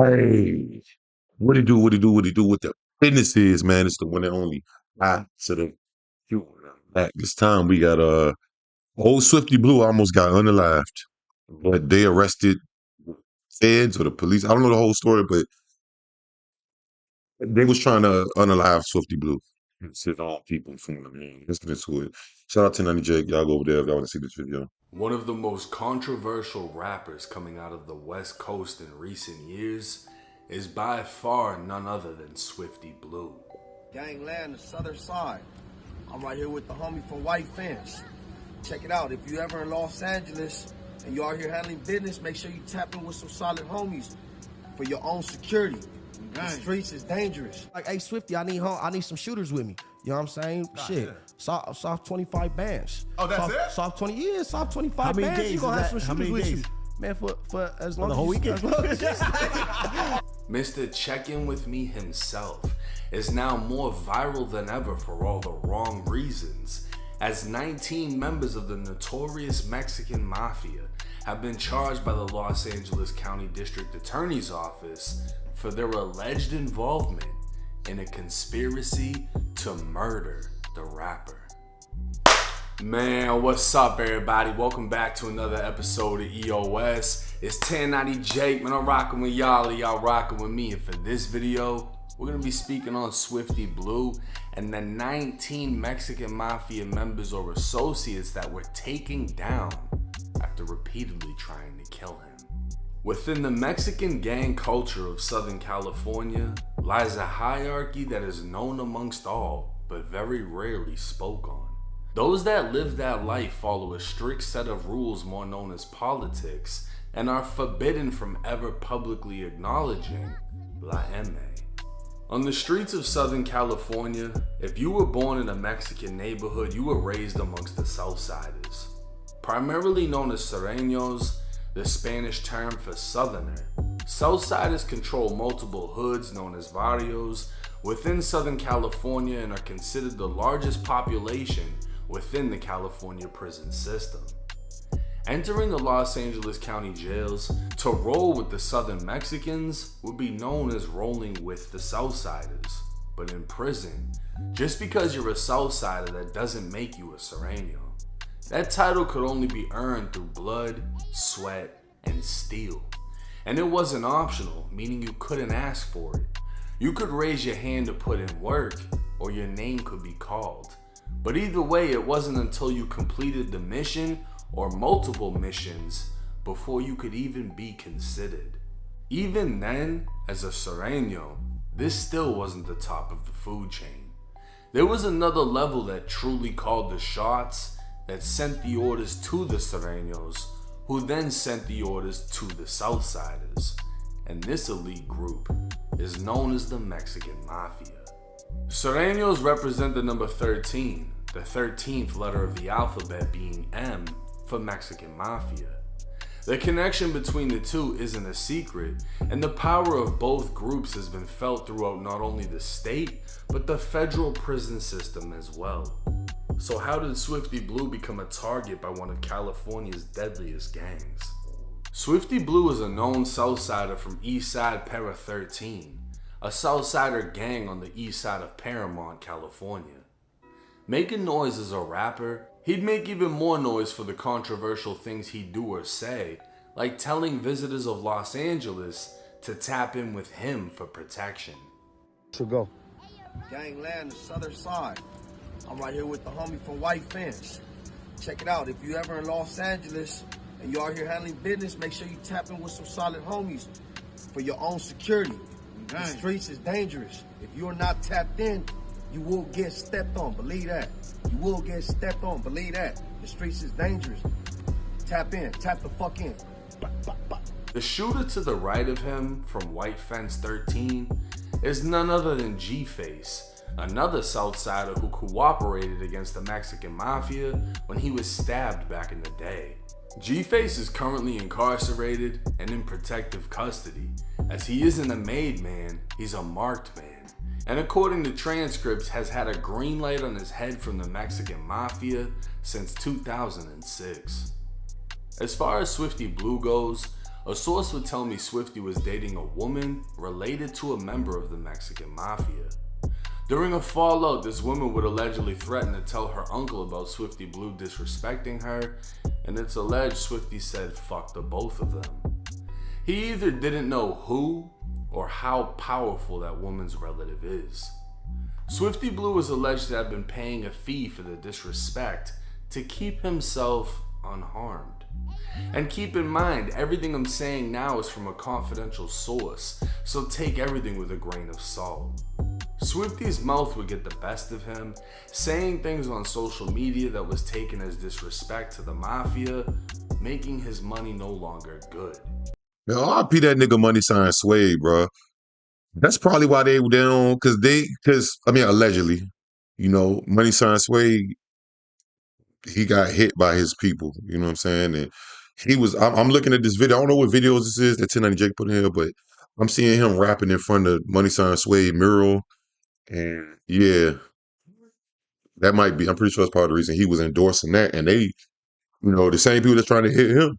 Hey, what it do? What it do? What it do? What the business is, man? It's the one and only. I to the you back. This time we got old Swifty Blue almost got unalived, but they arrested feds or the police. I don't know the whole story, but they was trying to unalive Swifty Blue. It's his own people from him. Man. Let's get into it. Shout out to 90 Jake. Y'all go over there if y'all want to see this video. One of the most controversial rappers coming out of the West Coast in recent years is by far none other than Swifty Blue. Gangland, the southern side. I'm right here with the homie from White Fence. Check it out. If you ever in Los Angeles and you are here handling business, make sure you tap in with some solid homies for your own security. The streets is dangerous. Like, hey, Swifty, I need some shooters with me. You know what I'm saying? Shit. Yeah. Soft 25 bands. Oh, that's it? Soft 20 years, soft 25 How many bands. days You gonna is have that? some How many shooters with days? you. Man, for as long the as whole you, weekend? as long as you Mr. Check-In With Me himself is now more viral than ever for all the wrong reasons, as 19 members of the notorious Mexican Mafia have been charged by the Los Angeles County District Attorney's Office for their alleged involvement in a conspiracy to murder the rapper. Man, what's up everybody? Welcome back to another episode of EOS. It's 1090 Jake, man, I'm rocking with y'all and y'all rocking with me. And for this video, we're gonna be speaking on Swifty Blue and the 19 Mexican Mafia members or associates that were taken down after repeatedly trying to kill him. Within the Mexican gang culture of Southern California lies a hierarchy that is known amongst all, but very rarely spoke on. Those that live that life follow a strict set of rules more known as politics and are forbidden from ever publicly acknowledging La M. On the streets of Southern California, if you were born in a Mexican neighborhood, you were raised amongst the Southsiders. Primarily known as Sureños, the Spanish term for Southerner, Southsiders control multiple hoods known as barrios within Southern California and are considered the largest population within the California prison system. Entering the Los Angeles County jails to roll with the Southern Mexicans would be known as rolling with the Southsiders. But in prison, just because you're a Southsider, that doesn't make you a Sureño. That title could only be earned through blood, sweat, and steel. And it wasn't optional, meaning you couldn't ask for it. You could raise your hand to put in work, or your name could be called. But either way, it wasn't until you completed the mission or multiple missions before you could even be considered. Even then, as a Sureño, this still wasn't the top of the food chain. There was another level that truly called the shots, that sent the orders to the Sureños, who then sent the orders to the Southsiders. And this elite group is known as the Mexican Mafia. Sureños represent the number 13, the 13th letter of the alphabet being M for Mexican Mafia. The connection between the two isn't a secret, and the power of both groups has been felt throughout not only the state, but the federal prison system as well. So how did Swifty Blue become a target by one of California's deadliest gangs? Swifty Blue is a known Southsider from Eastside Para 13, a Southsider gang on the east side of Paramount, California. Making noise as a rapper, he'd make even more noise for the controversial things he'd do or say, like telling visitors of Los Angeles to tap in with him for protection. So go. Gangland, the southern side. I'm right here with the homie from White Fence. Check it out. If you ever in Los Angeles and you are here handling business, make sure you tap in with some solid homies for your own security. The streets is dangerous. If you're not tapped in, you will get stepped on. Believe that. You will get stepped on. Believe that. The streets is dangerous. Tap in. Tap the fuck in. The shooter to the right of him from White Fence 13 is none other than G-Face, another Southsider who cooperated against the Mexican Mafia when he was stabbed back in the day. G-Face is currently incarcerated and in protective custody, as he isn't a made man, he's a marked man. And according to transcripts, has had a green light on his head from the Mexican Mafia since 2006. As far as Swifty Blue goes, A source would tell me Swifty was dating a woman related to a member of the Mexican mafia. During a fallout, this woman would allegedly threaten to tell her uncle about Swifty Blue disrespecting her, and it's alleged Swifty said fuck the both of them. He either didn't know who or how powerful that woman's relative is. Swifty Blue is alleged to have been paying a fee for the disrespect to keep himself unharmed. And keep in mind, everything I'm saying now is from a confidential source, so take everything with a grain of salt. Swifty's mouth would get the best of him, saying things on social media that was taken as disrespect to the mafia, making his money no longer good. Man, RP that nigga Money Sign Sway, bro. That's probably why they down, allegedly, Money Sign Sway, he got hit by his people, you know what I'm saying? And I'm looking at this video. I don't know what videos this is that 1090 Jake put in here, but I'm seeing him rapping in front of Money Sign Sway mural. And yeah, that might be, I'm pretty sure that's part of the reason he was endorsing that. And they, the same people that's trying to hit him,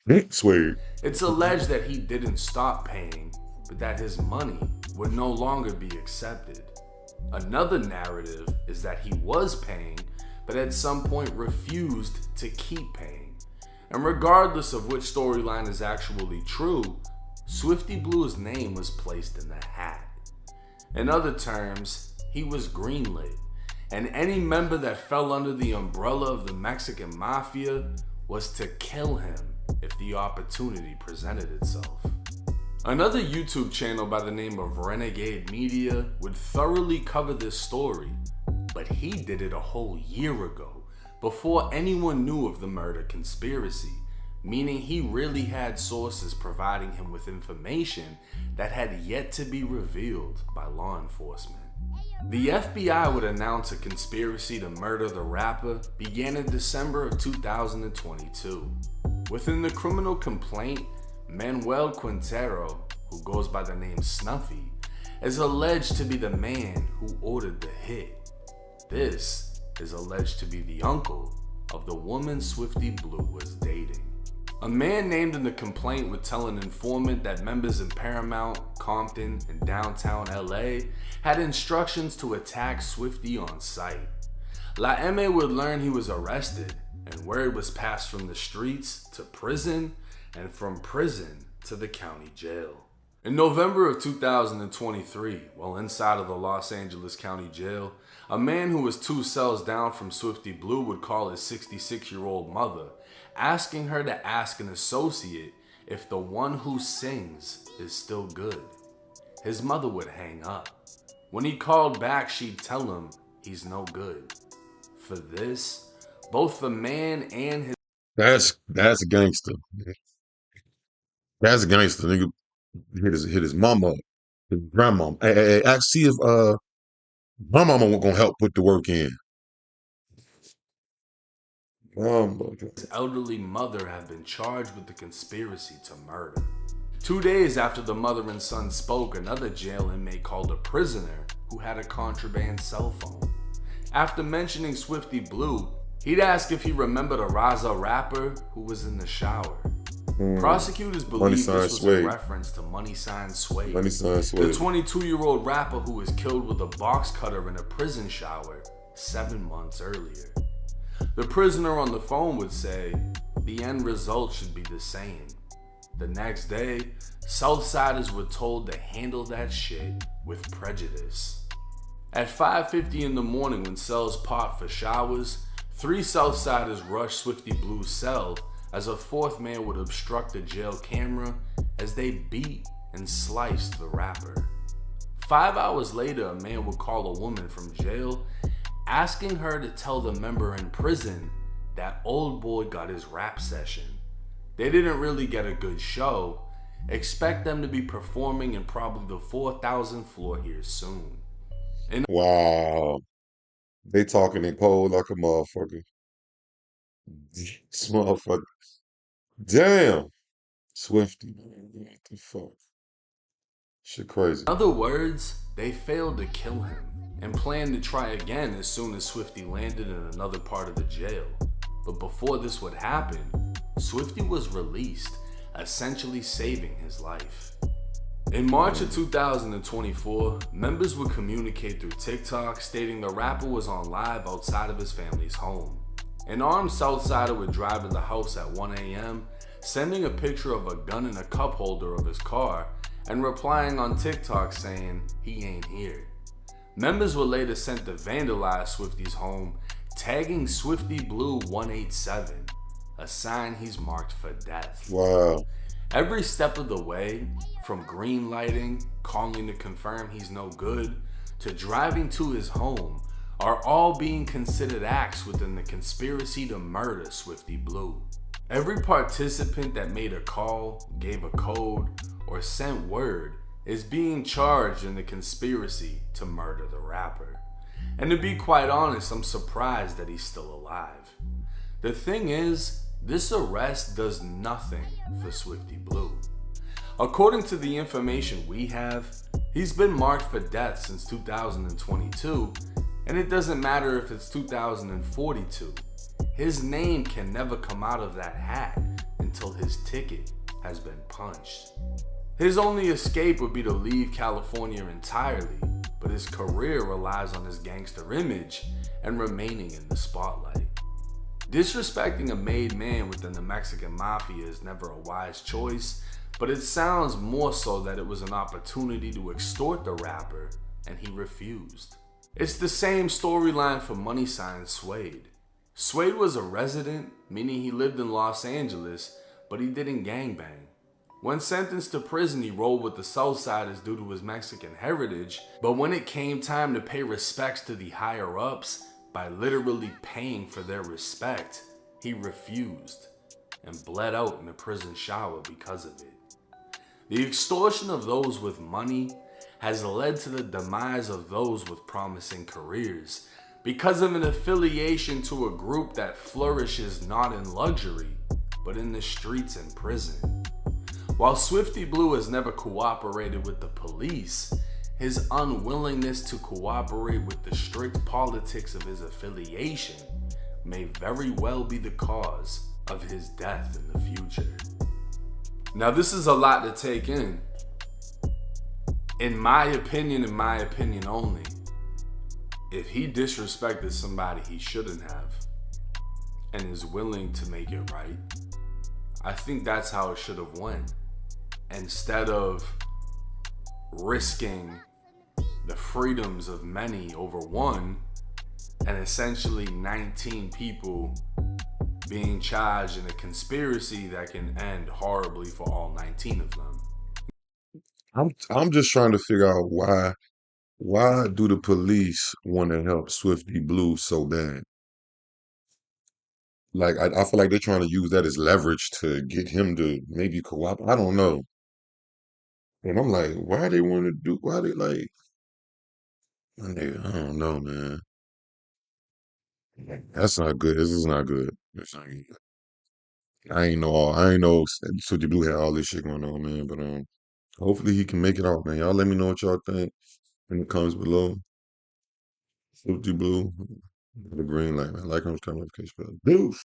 they swear. It's alleged that he didn't stop paying, but that his money would no longer be accepted. Another narrative is that he was paying, but at some point refused to keep paying. And regardless of which storyline is actually true, Swifty Blue's name was placed in the hat. In other terms, he was greenlit, and any member that fell under the umbrella of the Mexican mafia was to kill him if the opportunity presented itself. Another YouTube channel by the name of Renegade Media would thoroughly cover this story, but he did it a whole year ago, before anyone knew of the murder conspiracy, meaning he really had sources providing him with information that had yet to be revealed by law enforcement. The FBI would announce a conspiracy to murder the rapper began in December of 2022. Within the criminal complaint, Manuel Quintero, who goes by the name Snuffy, is alleged to be the man who ordered the hit. This is alleged to be the uncle of the woman Swifty Blue was dating. A man named in the complaint would tell an informant that members in Paramount, Compton, and downtown LA had instructions to attack Swifty on sight. La M would learn he was arrested, and word was passed from the streets to prison, and from prison to the county jail. In November of 2023, while inside of the Los Angeles County Jail, a man who was 2 cells down from Swifty Blue would call his 66-year-old mother, asking her to ask an associate if the one who sings is still good. His mother would hang up. When he called back, she'd tell him he's no good. For this, both the man and his... That's a gangster. That's a gangster, nigga. Hit his mama, his grandma. Hey, ask, see if my mama was gonna help put the work in. His elderly mother have been charged with the conspiracy to murder. 2 days after the mother and son spoke, another jail inmate called a prisoner who had a contraband cell phone. After mentioning Swifty Blue, he'd ask if he remembered a Raza rapper who was in the shower. Prosecutors believe this was a reference to Money Sign Sway, the 22-year-old rapper who was killed with a box cutter in a prison shower 7 months earlier. The prisoner on the phone would say, the end result should be the same. The next day, Southsiders were told to handle that shit with prejudice. At 5:50 in the morning when cells popped for showers, 3 Southsiders rushed Swifty Blue's cell as a 4th man would obstruct the jail camera as they beat and sliced the rapper. 5 hours later, a man would call a woman from jail, asking her to tell the member in prison that old boy got his rap session. They didn't really get a good show. Expect them to be performing in probably the 4,000th floor here soon. Wow. They talking in code like a motherfucker. This motherfucker. Damn. Swifty. What the fuck? Shit crazy. In other words, they failed to kill him and planned to try again as soon as Swifty landed in another part of the jail. But before this would happen, Swifty was released essentially saving his life. In March of 2024, members would communicate through TikTok stating the rapper was on live outside of his family's home. An armed Southsider would drive to the house at 1 a.m., sending a picture of a gun in a cup holder of his car and replying on TikTok saying he ain't here. Members were later sent to vandalize Swifty's home, tagging Swifty Blue 187, a sign he's marked for death. Wow. Every step of the way, from green lighting, calling to confirm he's no good, to driving to his home, are all being considered acts within the conspiracy to murder Swifty Blue. Every participant that made a call, gave a code, or sent word is being charged in the conspiracy to murder the rapper. And to be quite honest, I'm surprised that he's still alive. The thing is, this arrest does nothing for Swifty Blue. According to the information we have, he's been marked for death since 2022, and it doesn't matter if it's 2042. His name can never come out of that hat until his ticket has been punched. His only escape would be to leave California entirely, but his career relies on his gangster image and remaining in the spotlight. Disrespecting a made man within the Mexican mafia is never a wise choice, but it sounds more so that it was an opportunity to extort the rapper and he refused. It's the same storyline for Money Sign Suede. Suede was a resident, meaning he lived in Los Angeles, but he didn't gangbang. When sentenced to prison, he rolled with the Southsiders due to his Mexican heritage, but when it came time to pay respects to the higher-ups, by literally paying for their respect, he refused and bled out in the prison shower because of it. The extortion of those with money has led to the demise of those with promising careers because of an affiliation to a group that flourishes not in luxury, but in the streets and prison. While Swifty Blue has never cooperated with the police, his unwillingness to cooperate with the strict politics of his affiliation may very well be the cause of his death in the future. Now, this is a lot to take in. In my opinion only, if he disrespected somebody he shouldn't have and is willing to make it right, I think that's how it should have went. Instead of risking the freedoms of many over one, and essentially 19 people being charged in a conspiracy that can end horribly for all 19 of them. I'm just trying to figure out why do the police want to help Swifty Blue so bad? Like I feel like they're trying to use that as leverage to get him to maybe cooperate. I don't know. And I'm like, why they like, I don't know, man. That's not good. This is not good. It's not good. I ain't know Swifty Blue had all this shit going on, man. But hopefully he can make it out, man. Y'all let me know what y'all think in the comments below. Swifty Blue, the green light, man. Like, comment, notification bell. Deuce.